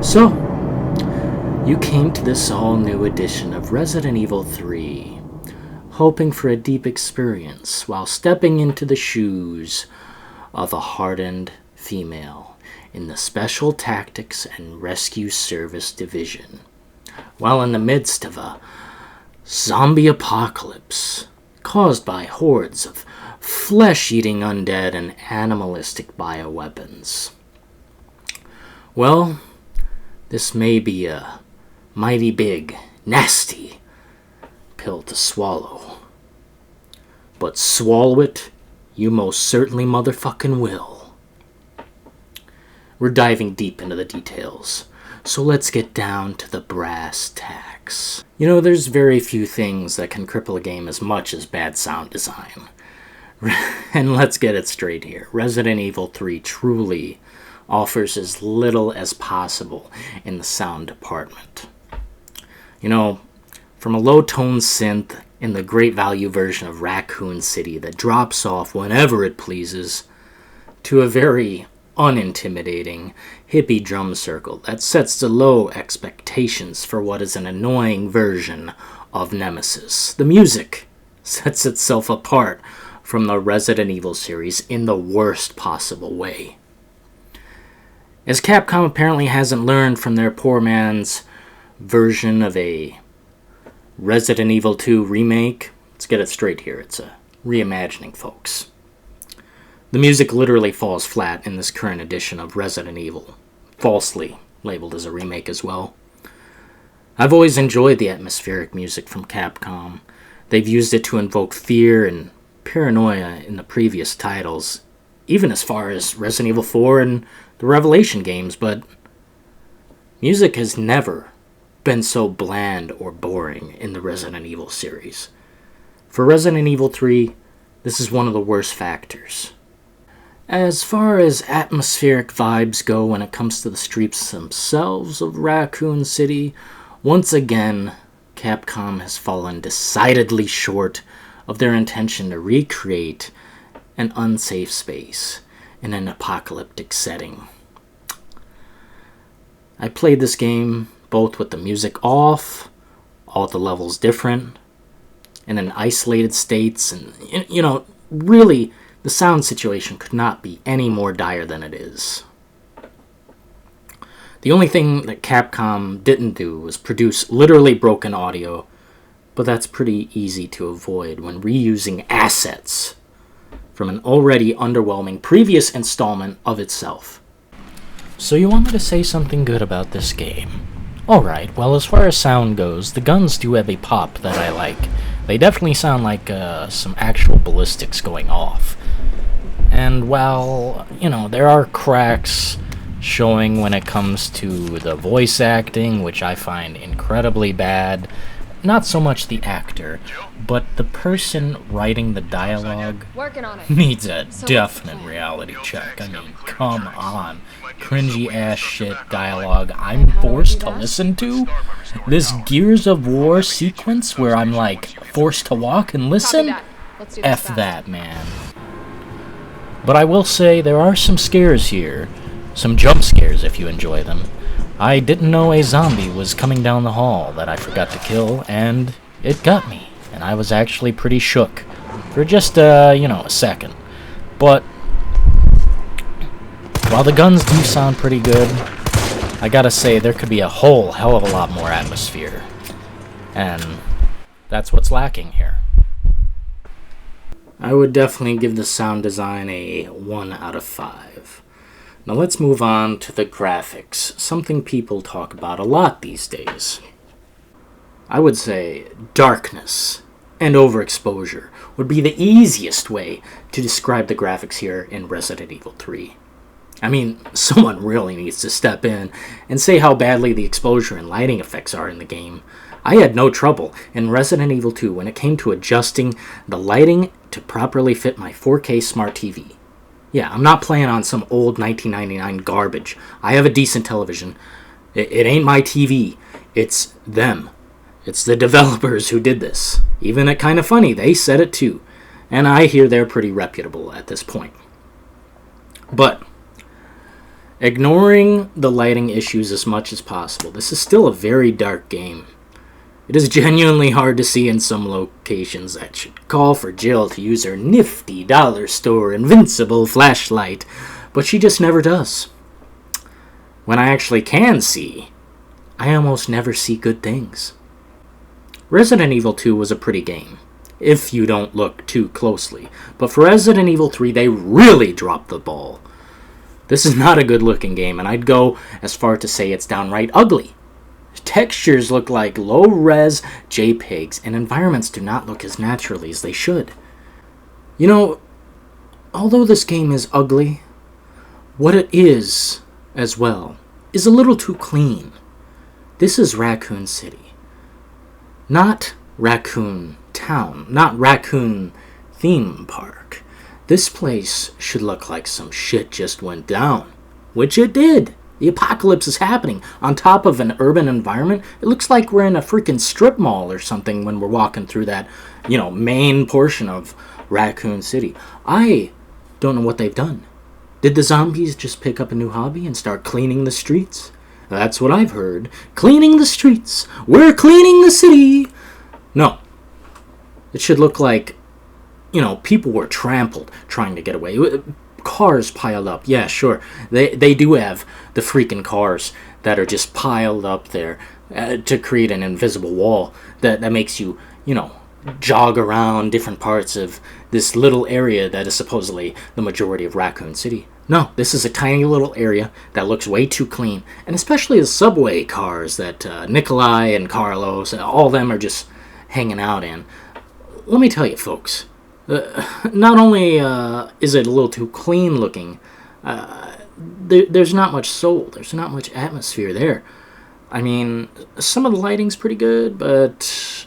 So, you came to this all-new edition of Resident Evil 3, hoping for a deep experience while stepping into the shoes of a hardened female in the Special Tactics and Rescue Service Division, while in the midst of a zombie apocalypse caused by hordes of flesh-eating undead and animalistic bioweapons. Well, this may be a mighty big, nasty pill to swallow. But swallow it, you most certainly motherfucking will. We're diving deep into the details, so let's get down to the brass tacks. You know, there's very few things that can cripple a game as much as bad sound design. And let's get it straight here. Resident Evil 3 truly offers as little as possible in the sound department. You know, from a low-tone synth in the great value version of Raccoon City that drops off whenever it pleases, to a very unintimidating hippie drum circle that sets the low expectations for what is an annoying version of Nemesis. The music sets itself apart from the Resident Evil series in the worst possible way. As Capcom apparently hasn't learned from their poor man's version of a Resident Evil 2 remake, let's get it straight here, it's a reimagining, folks. The music literally falls flat in this current edition of Resident Evil, falsely labeled as a remake as well. I've always enjoyed the atmospheric music from Capcom. They've used it to invoke fear and paranoia in the previous titles, even as far as Resident Evil 4 and the Revelation games, but music has never been so bland or boring in the Resident Evil series. For Resident Evil 3, this is one of the worst factors. As far as atmospheric vibes go when it comes to the streets themselves of Raccoon City, once again, Capcom has fallen decidedly short of their intention to recreate an unsafe space in an apocalyptic setting. I played this game both with the music off, all the levels different, and in isolated states, and you know, really, the sound situation could not be any more dire than it is. The only thing that Capcom didn't do was produce literally broken audio, but that's pretty easy to avoid when reusing assets from an already underwhelming previous installment of itself. So you want me to say something good about this game? Alright, well, as far as sound goes, the guns do have a pop that I like. They definitely sound like some actual ballistics going off. And while, you know, there are cracks showing when it comes to the voice acting, which I find incredibly bad, not so much the actor, but the person writing the dialogue needs a definite reality check. I mean, come on. Cringy ass shit dialogue I'm forced to listen to? This Gears of War sequence where I'm like forced to walk and listen? F that, man. But I will say there are some scares here. Some jump scares if you enjoy them. I didn't know a zombie was coming down the hall that I forgot to kill, and it got me. And I was actually pretty shook for just, a second. But while the guns do sound pretty good, I gotta say there could be a whole hell of a lot more atmosphere. And that's what's lacking here. I would definitely give the sound design a 1 out of 5. Now let's move on to the graphics, something people talk about a lot these days. I would say darkness and overexposure would be the easiest way to describe the graphics here in Resident Evil 3. I mean, someone really needs to step in and say how badly the exposure and lighting effects are in the game. I had no trouble in Resident Evil 2 when it came to adjusting the lighting to properly fit my 4K smart TV. Yeah, I'm not playing on some old 1999 garbage. I have a decent television. It ain't my TV. It's them. It's the developers who did this. Even it kind of funny, they said it too. And I hear they're pretty reputable at this point. But Ignoring the lighting issues as much as possible, this is still a very dark game. It is genuinely hard to see in some locations that should call for Jill to use her nifty dollar store invincible flashlight, but she just never does. When I actually can see, I almost never see good things. Resident Evil 2 was a pretty game, if you don't look too closely, but for Resident Evil 3 they really dropped the ball. This is not a good looking game, and I'd go as far to say it's downright ugly. Textures look like low-res JPEGs, and environments do not look as naturally as they should. You know, although this game is ugly, what it is, as well, is a little too clean. This is Raccoon City. Not Raccoon Town, not Raccoon Theme Park. This place should look like some shit just went down, which it did. The apocalypse is happening on top of an urban environment. It looks like we're in a freaking strip mall or something when we're walking through that, main portion of Raccoon City. I don't know what they've done. Did the zombies just pick up a new hobby and start cleaning the streets? That's what I've heard. Cleaning the streets. We're cleaning the city. No. It should look like people were trampled trying to get away. Cars piled up. Yeah, sure. They do have the freaking cars that are just piled up there to create an invisible wall that makes you, jog around different parts of this little area that is supposedly the majority of Raccoon City. No, this is a tiny little area that looks way too clean. And especially the subway cars that Nikolai and Carlos, all of them are just hanging out in. Let me tell you, folks. Not only is it a little too clean looking, there's not much soul. There's not much atmosphere there. I mean, some of the lighting's pretty good, but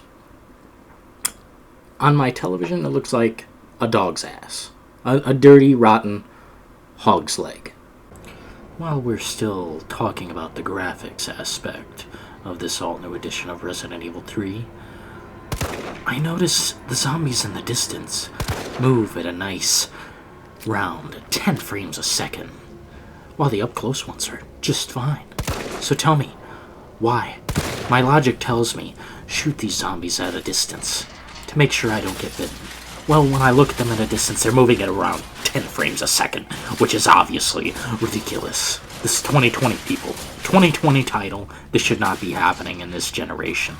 on my television it looks like a dog's ass. A dirty, rotten hog's leg. While we're still talking about the graphics aspect of this all-new edition of Resident Evil 3, I notice the zombies in the distance move at a nice, round 10 frames a second, while the up-close ones are just fine. So tell me, why? My logic tells me, shoot these zombies at a distance, to make sure I don't get bitten. Well, when I look at them at a distance, they're moving at around 10 frames a second, which is obviously ridiculous. This is 2020, people. 2020 title, this should not be happening in this generation.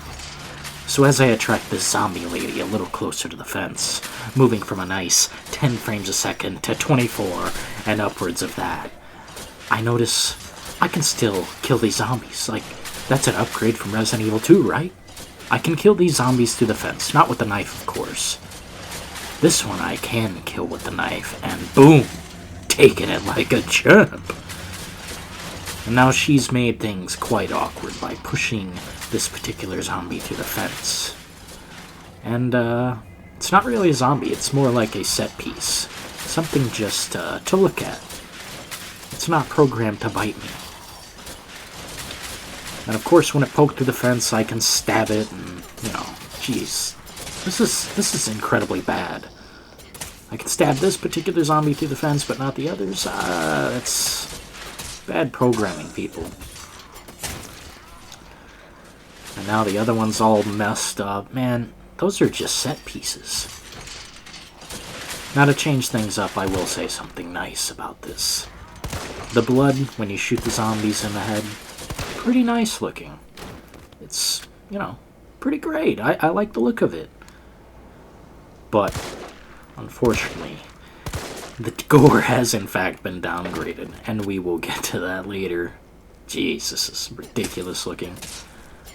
So as I attract this zombie lady a little closer to the fence, moving from a nice 10 frames a second to 24 and upwards of that, I notice I can still kill these zombies. Like, that's an upgrade from Resident Evil 2, right? I can kill these zombies through the fence, not with the knife, of course. This one I can kill with the knife, and boom! Taking it like a champ! And now she's made things quite awkward by pushing this particular zombie through the fence. And, it's not really a zombie, it's more like a set piece. Something just, to look at. It's not programmed to bite me. And of course, when it poked through the fence, I can stab it, and, jeez. This is incredibly bad. I can stab this particular zombie through the fence, but not the others. That's bad programming, people. And now the other one's all messed up. Man, those are just set pieces. Now to change things up, I will say something nice about this. The blood, when you shoot the zombies in the head, pretty nice looking. It's, pretty great. I like the look of it. But, unfortunately, the gore has in fact been downgraded, and we will get to that later. Jeez, this is ridiculous looking.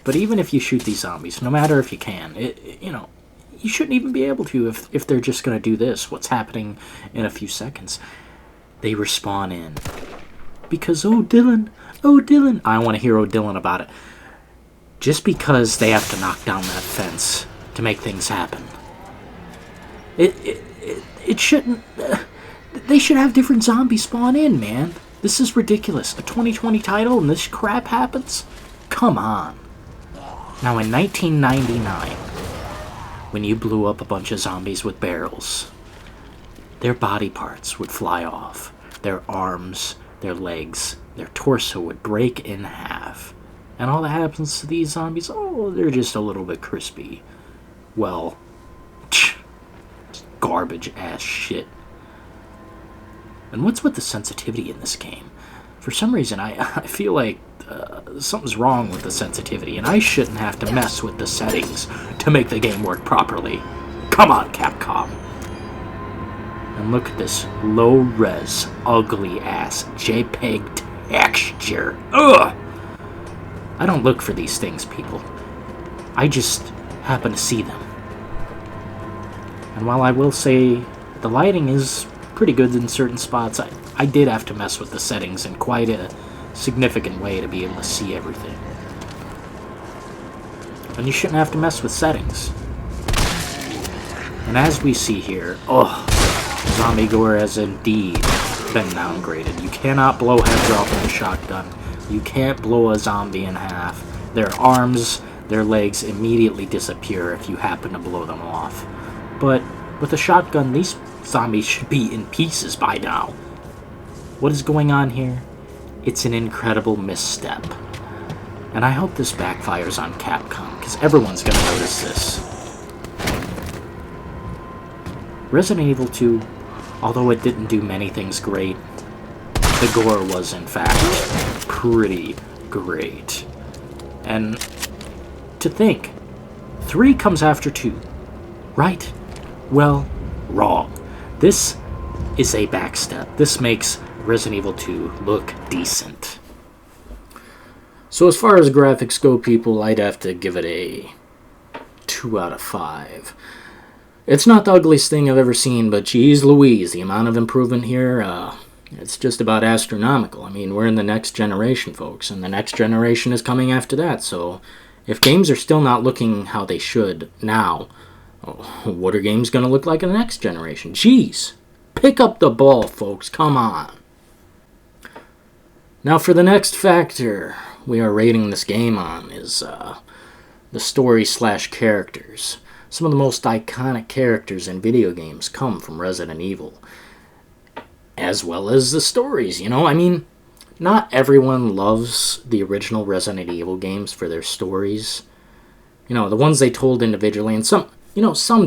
But even if you shoot these zombies, no matter if you can, you shouldn't even be able to if they're just going to do this, what's happening in a few seconds. They respawn in. Because, oh Dillon, I want to hear oh Dillon about it. Just because they have to knock down that fence to make things happen. It shouldn't... they should have different zombies spawn in, man. This is ridiculous. A 2020 title and this crap happens? Come on. Now, in 1999, when you blew up a bunch of zombies with barrels, their body parts would fly off. Their arms, their legs, their torso would break in half. And all that happens to these zombies, oh, they're just a little bit crispy. Well, garbage ass shit. And what's with the sensitivity in this game? For some reason, I feel like something's wrong with the sensitivity, and I shouldn't have to mess with the settings to make the game work properly. Come on, Capcom. And look at this low-res, ugly-ass JPEG texture. Ugh! I don't look for these things, people. I just happen to see them. And while I will say the lighting is pretty good in certain spots, I did have to mess with the settings in quite a significant way to be able to see everything. And you shouldn't have to mess with settings. And as we see here, zombie gore has indeed been downgraded. You cannot blow heads off with a shotgun. You can't blow a zombie in half. Their arms, their legs immediately disappear if you happen to blow them off. But with a shotgun, these zombies should be in pieces by now. What is going on here? It's an incredible misstep. And I hope this backfires on Capcom, because everyone's going to notice this. Resident Evil 2, although it didn't do many things great, the gore was, in fact, pretty great. And to think, 3 comes after 2, right? Well, wrong. This is a backstep. This makes Resident Evil 2 look decent. So as far as graphics go, people, I'd have to give it a 2 out of 5. It's not the ugliest thing I've ever seen, but geez Louise, the amount of improvement here, it's just about astronomical. I mean, we're in the next generation, folks, and the next generation is coming after that, so if games are still not looking how they should now, what are games going to look like in the next generation? Jeez, pick up the ball, folks, come on. Now for the next factor we are rating this game on is the story/characters. Some of the most iconic characters in video games come from Resident Evil, as well as the stories, you know? I mean, not everyone loves the original Resident Evil games for their stories. You know, the ones they told individually, and some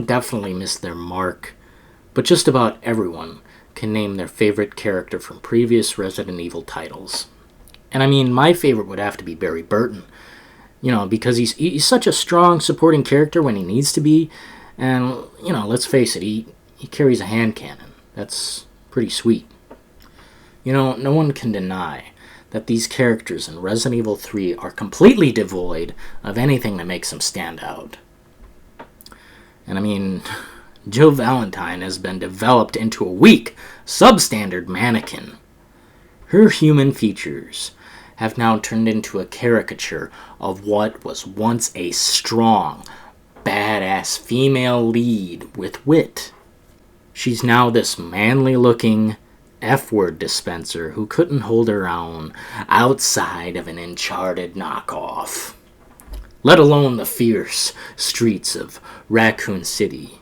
definitely missed their mark, but just about everyone can name their favorite character from previous Resident Evil titles. And I mean, my favorite would have to be Barry Burton, you know, because he's such a strong supporting character when he needs to be, and, you know, let's face it, he carries a hand cannon. That's pretty sweet. You know, no one can deny that these characters in Resident Evil 3 are completely devoid of anything that makes them stand out. And I mean, Jill Valentine has been developed into a weak, substandard mannequin. Her human features have now turned into a caricature of what was once a strong, badass female lead with wit. She's now this manly-looking F-word dispenser who couldn't hold her own outside of an Uncharted knockoff, let alone the fierce streets of Raccoon City.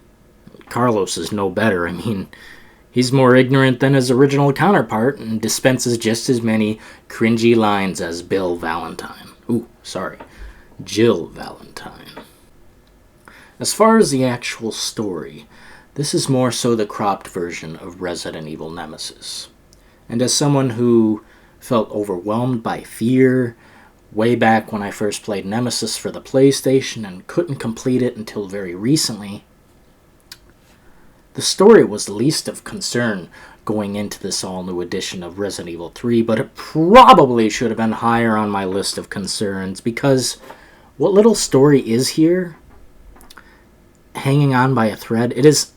Carlos is no better. I mean, he's more ignorant than his original counterpart and dispenses just as many cringy lines as Jill Valentine. As far as the actual story, this is more so the cropped version of Resident Evil Nemesis. And as someone who felt overwhelmed by fear way back when I first played Nemesis for the PlayStation and couldn't complete it until very recently, the story was the least of concern going into this all-new edition of Resident Evil 3, but it probably should have been higher on my list of concerns, because what little story is here, hanging on by a thread, it is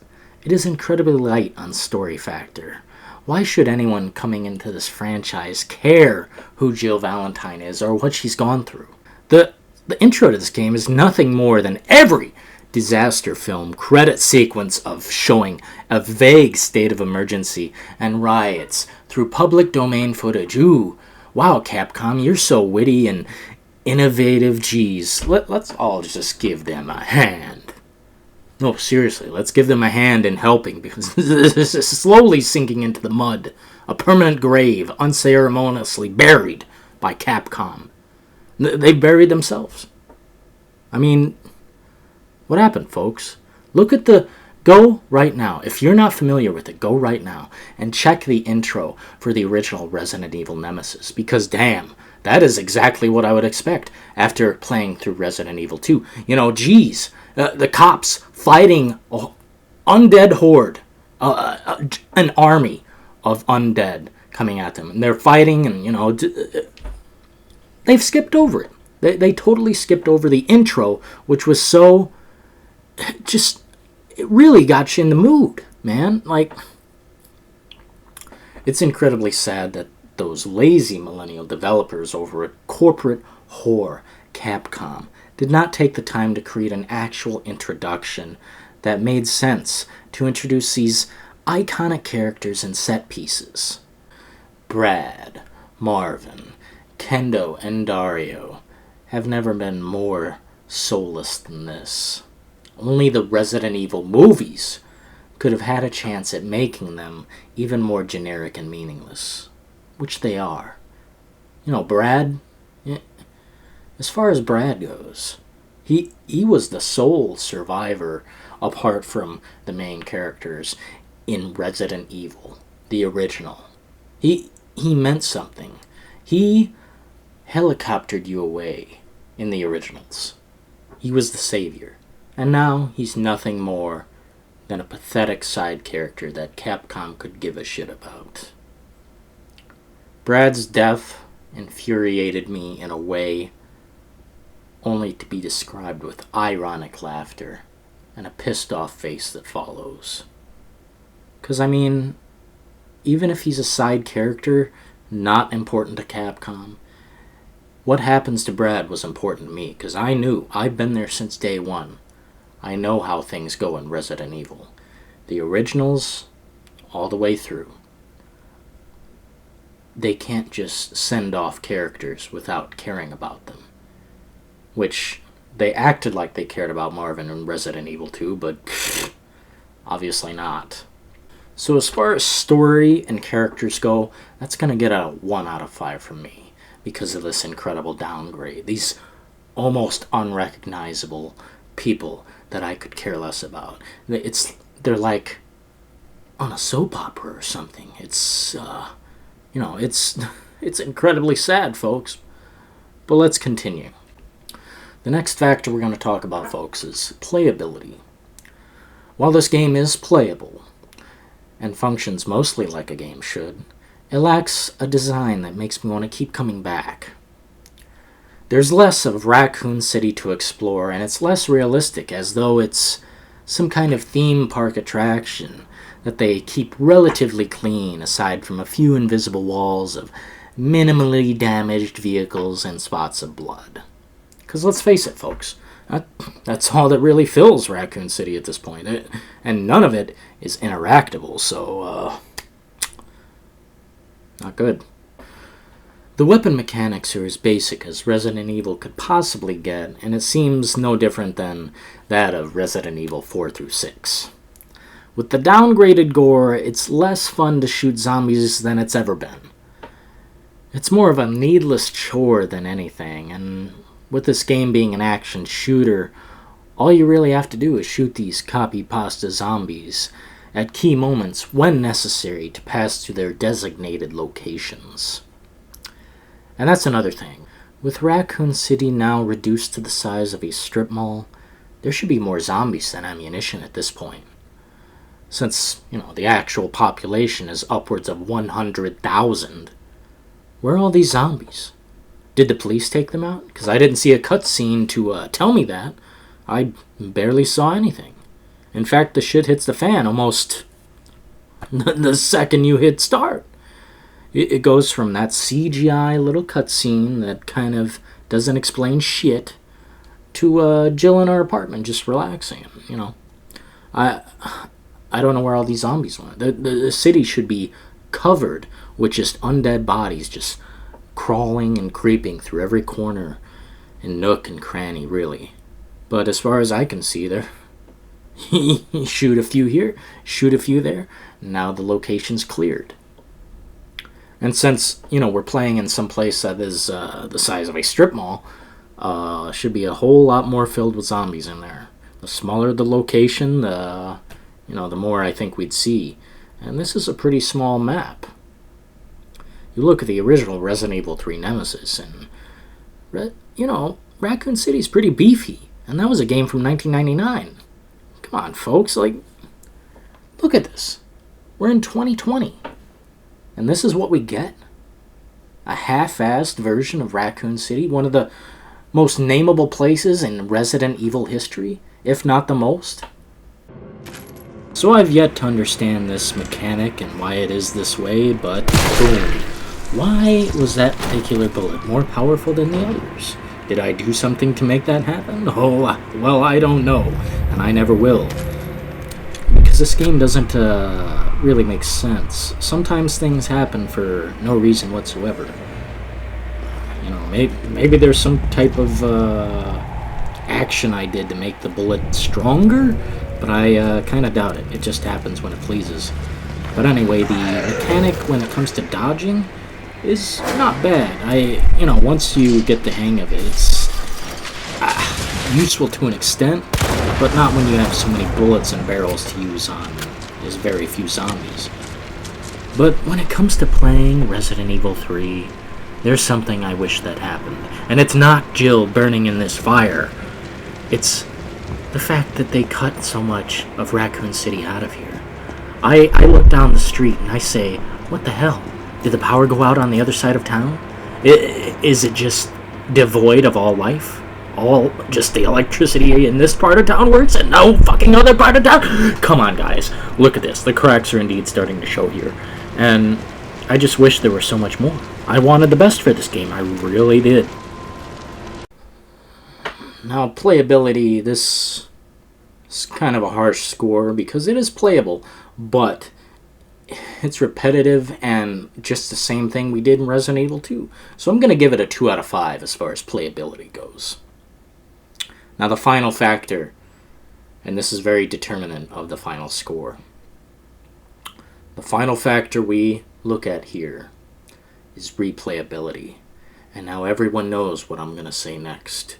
incredibly light on story factor. Why should anyone coming into this franchise care who Jill Valentine is or what she's gone through? The intro to this game is nothing more than every disaster film credit sequence of showing a vague state of emergency and riots through public domain footage. Ooh, wow, Capcom, you're so witty and innovative. Geez, let's all just give them a hand. No, seriously, let's give them a hand in helping, because this is slowly sinking into the mud. A permanent grave, unceremoniously buried by Capcom. They buried themselves. I mean, what happened, folks? Look at the... Go right now. If you're not familiar with it, go right now and check the intro for the original Resident Evil Nemesis. Because damn, that is exactly what I would expect after playing through Resident Evil 2. You know, geez, the cops fighting an undead horde, an army of undead coming at them. And they're fighting and, you know, they've skipped over it. They totally skipped over the intro, which was so... just... it really got you in the mood, man. Like, it's incredibly sad that those lazy millennial developers over at corporate whore Capcom did not take the time to create an actual introduction that made sense to introduce these iconic characters and set pieces. Brad, Marvin, Kendo, and Dario have never been more soulless than this. Only the Resident Evil movies could have had a chance at making them even more generic and meaningless. Which they are. You know, Brad, as far as Brad goes, he was the sole survivor apart from the main characters in Resident Evil, the original. He meant something. He helicoptered you away in the originals. He was the savior. And now he's nothing more than a pathetic side character that Capcom could give a shit about. Brad's death infuriated me in a way only to be described with ironic laughter and a pissed off face that follows. 'Cause I mean, even if he's a side character not important to Capcom, what happens to Brad was important to me, 'cause I knew, I've been there since day one. I know how things go in Resident Evil. The originals, all the way through. They can't just send off characters without caring about them. Which, they acted like they cared about Marvin in Resident Evil 2, but obviously not. So as far as story and characters go, that's going to get a 1 out of 5 from me because of this incredible downgrade. These almost unrecognizable people that I could care less about. They're like on a soap opera or something. It's it's incredibly sad, folks. But let's continue. The next factor we're going to talk about, folks, is playability. While this game is playable and functions mostly like a game should, it lacks a design that makes me want to keep coming back. There's less of Raccoon City to explore, and it's less realistic, as though it's some kind of theme park attraction that they keep relatively clean, aside from a few invisible walls of minimally damaged vehicles and spots of blood. Because let's face it, folks, that's all that really fills Raccoon City at this point, and none of it is interactable, so, not good. The weapon mechanics are as basic as Resident Evil could possibly get, and it seems no different than that of Resident Evil 4 through 6. With the downgraded gore, it's less fun to shoot zombies than it's ever been. It's more of a needless chore than anything, and with this game being an action shooter, all you really have to do is shoot these copy-pasta zombies at key moments when necessary to pass through their designated locations. And that's another thing. With Raccoon City now reduced to the size of a strip mall, there should be more zombies than ammunition at this point. Since, the actual population is upwards of 100,000. Where are all these zombies? Did the police take them out? Because I didn't see a cutscene to tell me that. I barely saw anything. In fact, the shit hits the fan almost the second you hit start. It goes from that CGI little cutscene that kind of doesn't explain shit to Jill in her apartment just relaxing. I don't know where all these zombies went. The city should be covered with just undead bodies just crawling and creeping through every corner and nook and cranny, really. But as far as I can see, Shoot a few here, shoot a few there. Now the location's cleared. And since, we're playing in some place that is the size of a strip mall, should be a whole lot more filled with zombies in there. The smaller the location, the more I think we'd see. And this is a pretty small map. You look at the original Resident Evil 3 Nemesis, and, Raccoon City's pretty beefy. And that was a game from 1999. Come on, folks, look at this. We're in 2020. And this is what we get? A half-assed version of Raccoon City, one of the most nameable places in Resident Evil history, if not the most. So I've yet to understand this mechanic and why it is this way, but boom. Why was that particular bullet more powerful than the others? Did I do something to make that happen? Oh, well, I don't know, and I never will. Because this game doesn't really make sense. Sometimes things happen for no reason whatsoever. Maybe there's some type of action I did to make the bullet stronger, but I kind of doubt it. It just happens when it pleases. But anyway, the mechanic when it comes to dodging is not bad. Once you get the hang of it, it's useful to an extent, but not when you have so many bullets and barrels to use on there's very few zombies. But when it comes to playing Resident Evil 3, there's something I wish that happened. And it's not Jill burning in this fire. It's the fact that they cut so much of Raccoon City out of here. I look down the street and I say, what the hell? Did the power go out on the other side of town? Is it just devoid of all life? All just the electricity in this part of town works and no fucking other part of town? Come on, guys. Look at this. The cracks are indeed starting to show here. And I just wish there were so much more. I wanted the best for this game. I really did. Now, playability, this is kind of a harsh score because it is playable, but it's repetitive and just the same thing we did in Resident Evil 2. So I'm going to give it a 2 out of 5 as far as playability goes. Now the final factor, and this is very determinant of the final score. The final factor we look at here is replayability. And now everyone knows what I'm going to say next.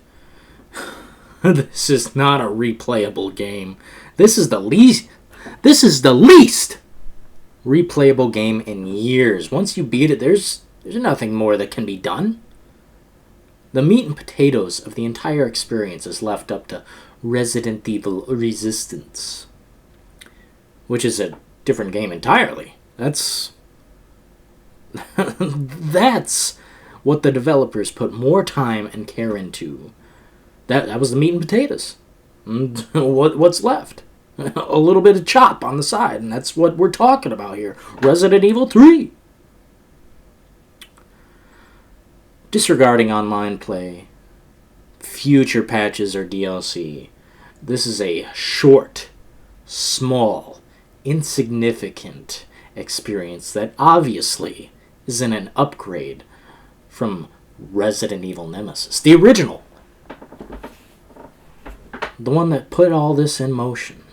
This is not a replayable game. This is the least replayable game in years. Once you beat it, there's nothing more that can be done. The meat and potatoes of the entire experience is left up to Resident Evil Resistance, which is a different game entirely. That's what the developers put more time and care into. That was the meat and potatoes. What's left? A little bit of chop on the side, and that's what we're talking about here. Resident Evil 3. Disregarding online play, future patches, or DLC, this is a short, small, insignificant experience that obviously isn't an upgrade from Resident Evil Nemesis, the original. The one that put all this in motion.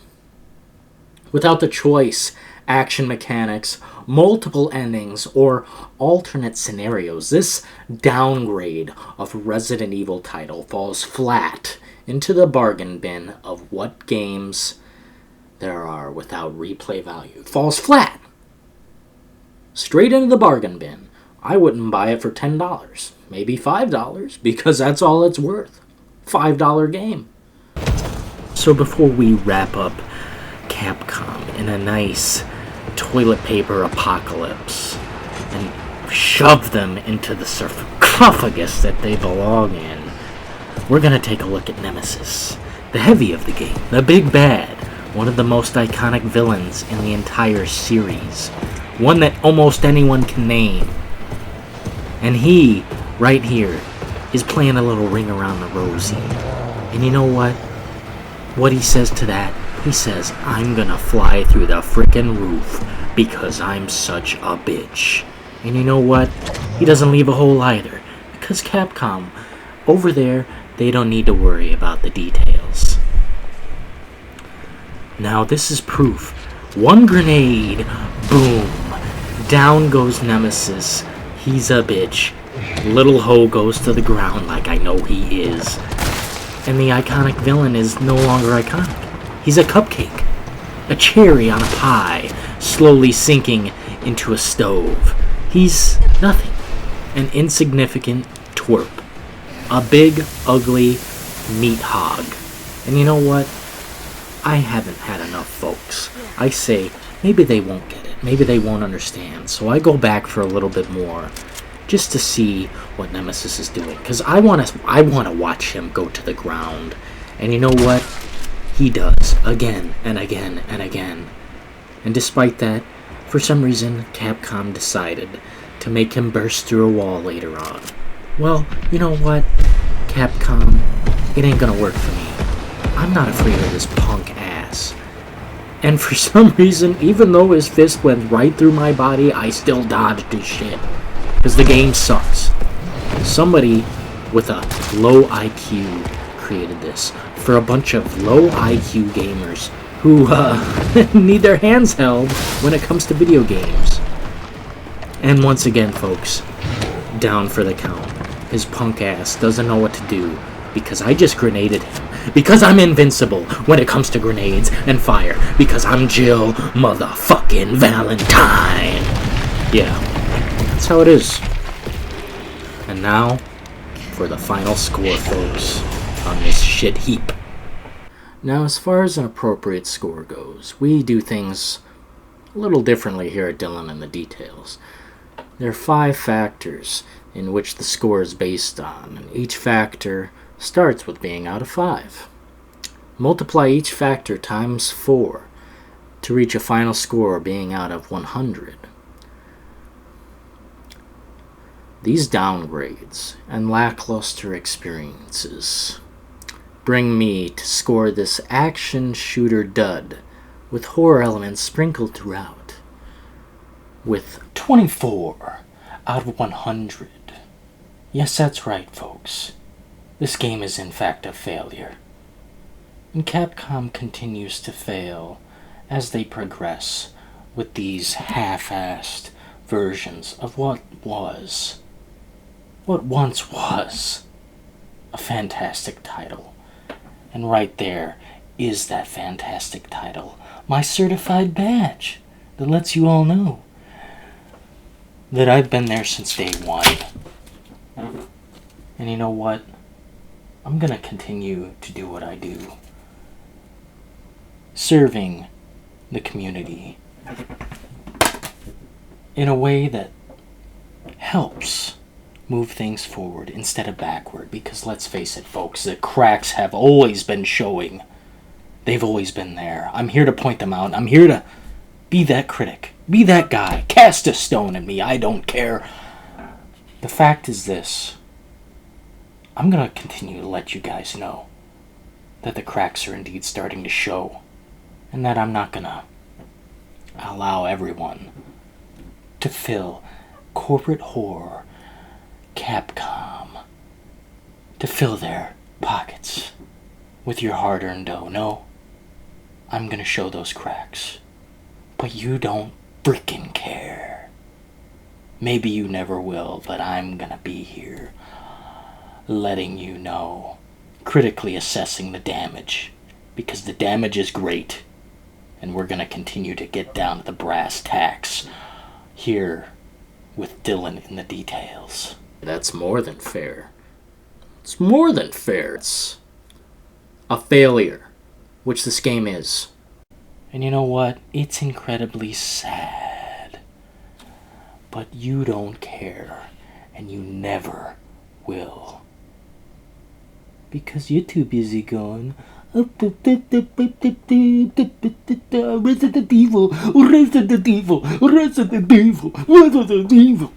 Without the choice, action mechanics, multiple endings, or alternate scenarios, this downgrade of Resident Evil title falls flat into the bargain bin of what games there are without replay value. It falls flat. Straight into the bargain bin. I wouldn't buy it for $10, maybe $5, because that's all it's worth. $5 game. So before we wrap up Capcom in a nice toilet paper apocalypse and shove them into the sarcophagus that they belong in, we're going to take a look at Nemesis, the heavy of the game, the big bad, one of the most iconic villains in the entire series, one that almost anyone can name. And he, right here, is playing a little ring around the rosy. And you know what? What he says to that? He says, I'm gonna fly through the frickin' roof because I'm such a bitch. And you know what? He doesn't leave a hole either. Because Capcom, over there, they don't need to worry about the details. Now this is proof. One grenade, boom. Down goes Nemesis. He's a bitch. Little Ho goes to the ground like I know he is. And the iconic villain is no longer iconic. He's a cupcake. A cherry on a pie, slowly sinking into a stove. He's nothing. An insignificant twerp. A big, ugly meat hog. And you know what? I haven't had enough, folks. I say, maybe they won't get it. Maybe they won't understand. So I go back for a little bit more, just to see what Nemesis is doing. Because I want to watch him go to the ground. And you know what? He does. Again and again and again. And despite that, for some reason, Capcom decided to make him burst through a wall later on. Well, you know what? Capcom, it ain't gonna work for me. I'm not afraid of this punk ass. And for some reason, even though his fist went right through my body, I still dodged his shit. Because the game sucks. Somebody with a low IQ created this for a bunch of low IQ gamers who need their hands held when it comes to video games. And once again, folks, down for the count. His punk ass doesn't know what to do because I just grenaded him. Because I'm invincible when it comes to grenades and fire. Because I'm Jill motherfucking Valentine. Yeah, that's how it is. And now, for the final score, folks, on this shit heap. Now, as far as an appropriate score goes, we do things a little differently here at Dillon in the details. There are 5 factors in which the score is based on, and each factor starts with being out of 5. Multiply each factor times 4 to reach a final score being out of 100. These downgrades and lackluster experiences bring me to score this action shooter dud with horror elements sprinkled throughout with 24 out of 100. Yes, that's right, folks. This game is in fact a failure. And Capcom continues to fail as they progress with these half-assed versions of what once was a fantastic title. And right there is that fantastic title, my certified badge that lets you all know that I've been there since day one. And you know what? I'm gonna continue to do what I do. Serving the community in a way that helps move things forward instead of backward. Because let's face it, folks, the cracks have always been showing. They've always been there. I'm here to point them out. I'm here to be that critic. Be that guy. Cast a stone at me. I don't care. The fact is this. I'm going to continue to let you guys know that the cracks are indeed starting to show. And that I'm not going to allow everyone to fill corporate whore Capcom to fill their pockets with your hard-earned dough. No, I'm gonna show those cracks. But you don't frickin' care. Maybe you never will, but I'm gonna be here letting you know, critically assessing the damage, because the damage is great, and we're gonna continue to get down to the brass tacks here with Dillon in the details. That's more than fair. It's more than fair. It's a failure, which this game is. And you know what? It's incredibly sad. But you don't care, and you never will. Because you're too busy going, Resident Evil, Resident Evil, Resident Evil, Resident Evil.